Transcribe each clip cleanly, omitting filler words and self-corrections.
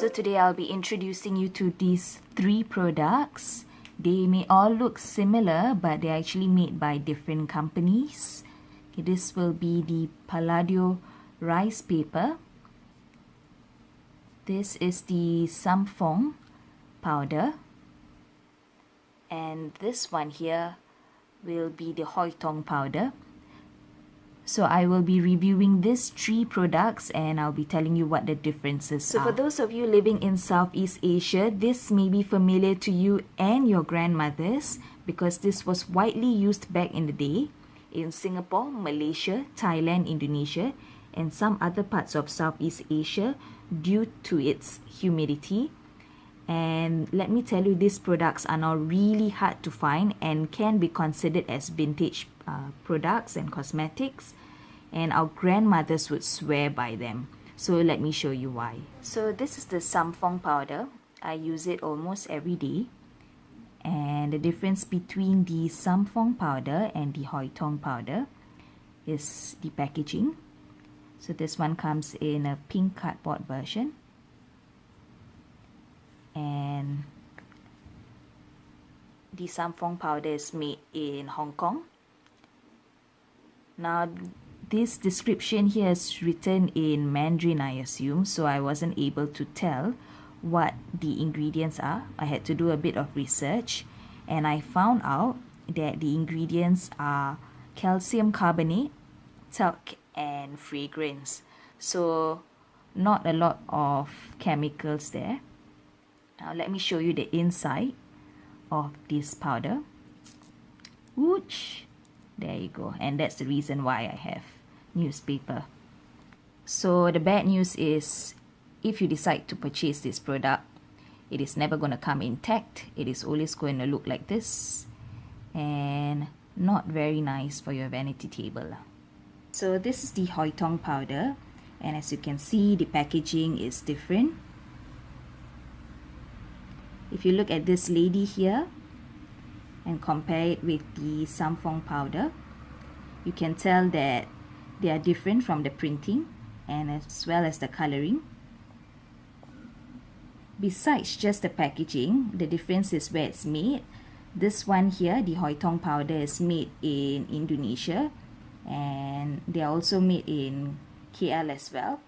So today I'll be introducing you to these 3 products. They may all look similar, but they're actually made by different companies. Okay, this will be the Palladio rice paper. This is the Fong Powder. And this one here will be the Hoi Tong Powder. So I will be reviewing these 3 products and I'll be telling you what the differences are. So for those of you living in Southeast Asia, this may be familiar to you and your grandmothers because this was widely used back in the day in Singapore, Malaysia, Thailand, Indonesia, and some other parts of Southeast Asia due to its humidity. And let me tell you, these products are now really hard to find and can be considered as vintage products and cosmetics, and our grandmothers would swear by them. So let me show you why. So this is the Fong powder. I use it almost every day. And the difference between the Fong powder and the Hoi Tong powder is the packaging. So this one comes in a pink cardboard version. And the Fong powder is made in Hong Kong. Now, this description here is written in Mandarin, I assume, so I wasn't able to tell what the ingredients are. I had to do a bit of research, and I found out that the ingredients are calcium carbonate, talc, and fragrance. So, not a lot of chemicals there. Now, let me show you the inside of this powder. Whoosh! There you go. And that's the reason why I have newspaper. So the bad news is, if you decide to purchase this product, it is never going to come intact. It is always going to look like this. And not very nice for your vanity table. So this is the Hoi Tong powder. And as you can see, the packaging is different. If you look at this lady here and compare it with the Fong powder, you can tell that they are different from the printing and as well as the coloring. Besides just the packaging, the difference is where it's made. This one here, the Hoi Tong powder, is made in Indonesia, and they are also made in KL as well.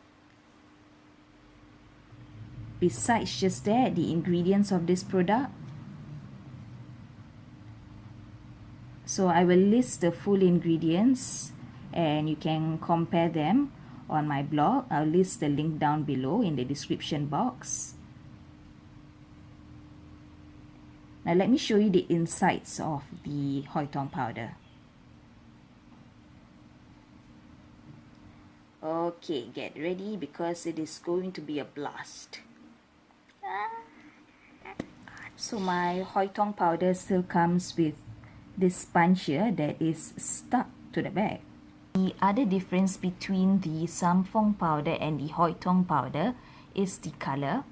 Besides just that, the ingredients of this product, so I will list the full ingredients and you can compare them on my blog. I'll list the link down below in the description box. Now let me show you the insides of the Hoi Tong powder. Okay, get ready because it is going to be a blast. So my Hoi Tong powder still comes with this sponge here that is stuck to the bag. The other difference between the Fong powder and the Hoi Tong powder is the color.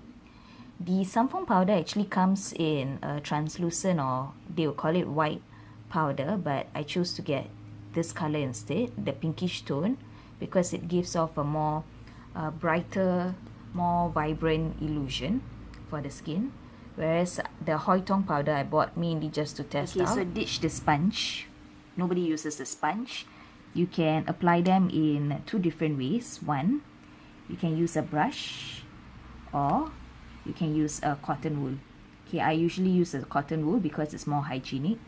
The Fong powder actually comes in a translucent, or they will call it white powder, but I chose to get this color instead, the pinkish tone, because it gives off a more brighter, more vibrant illusion for the skin. Whereas the Hoi Tong powder I bought mainly just to test out. So ditch the sponge. Nobody uses the sponge. You can apply them in 2 different ways. One, you can use a brush, or you can use a cotton wool. Okay, I usually use a cotton wool because it's more hygienic.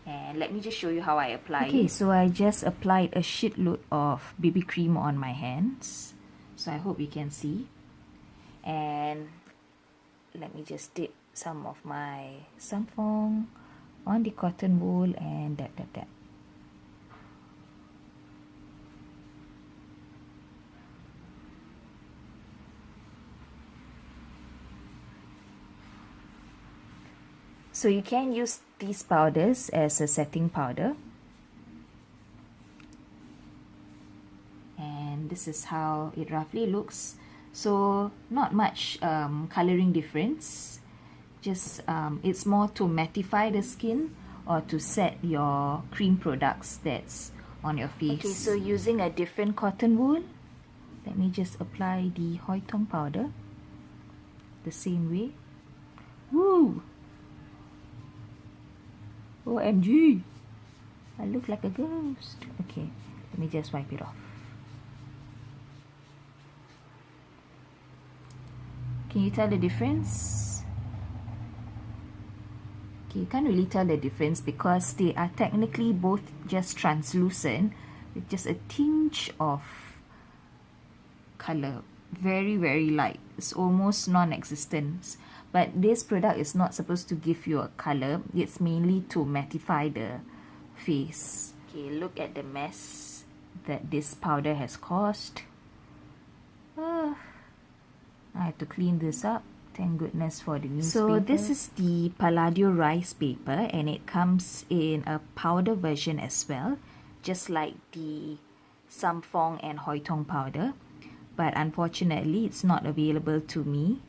And let me just show you how I apply it. Okay, so I just applied a shitload of BB cream on my hands. So I hope you can see. And let me just dip some of my Fong on the cotton wool and that. So you can use these powders as a setting powder. And this is how it roughly looks. So not much coloring difference, just it's more to mattify the skin or to set your cream products that's on your face. Okay, so using a different cotton wool, let me just apply the Hoi Tong powder. the same way. Woo! OMG! I look like a ghost. Okay, let me just wipe it off. Can you tell the difference? Okay, you can't really tell the difference because they are technically both just translucent with just a tinge of color. Very, very light. It's almost non-existent. But this product is not supposed to give you a color. It's mainly to mattify the face. Okay, look at the mess that this powder has caused. I have to clean this up. Thank goodness for the newspaper. So this is the Palladio rice paper, and it comes in a powder version as well, just like the Fong and Hoi Tong powder. But unfortunately, it's not available to me.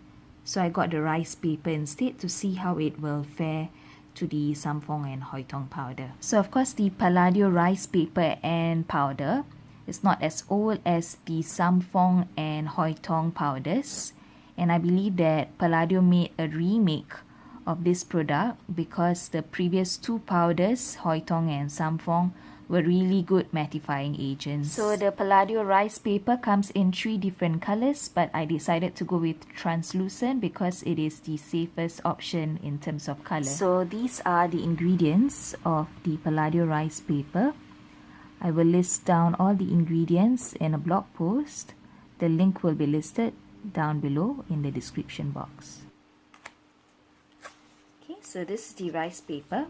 So I got the rice paper instead to see how it will fare to the Fong and Hoi Tong powder. So of course, the Palladio rice paper and powder is not as old as the Fong and Hoi Tong powders. And I believe that Palladio made a remake of this product because the previous two powders, Hoi Tong and Fong, were really good mattifying agents. So the Palladio rice paper comes in 3 different colors, but I decided to go with translucent because it is the safest option in terms of color. So these are the ingredients of the Palladio rice paper. I will list down all the ingredients in a blog post. The link will be listed down below in the description box. Okay, so this is the rice paper,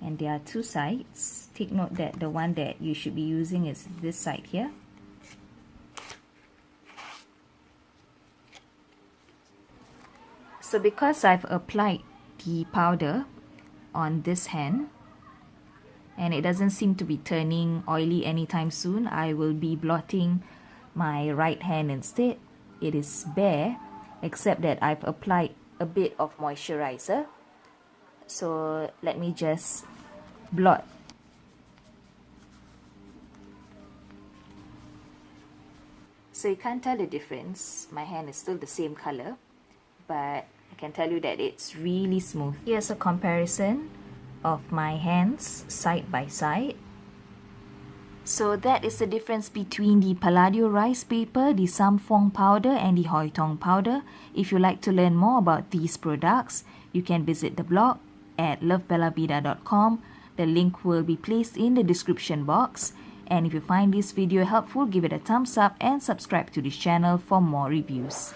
and there are 2 sides. Take note that the one that you should be using is this side here. So because I've applied the powder on this hand and it doesn't seem to be turning oily anytime soon, I will be blotting my right hand instead. It is bare, except that I've applied a bit of moisturizer. So let me just blot. So you can't tell the difference. My hand is still the same color, but I can tell you that it's really smooth. Here's a comparison of my hands side by side. So that is the difference between the Palladio rice paper, the Fong powder and the Hoi Tong powder. If you'd like to learn more about these products, you can visit the blog at lovebellavida.com. The link will be placed in the description box. And if you find this video helpful, give it a thumbs up and subscribe to this channel for more reviews.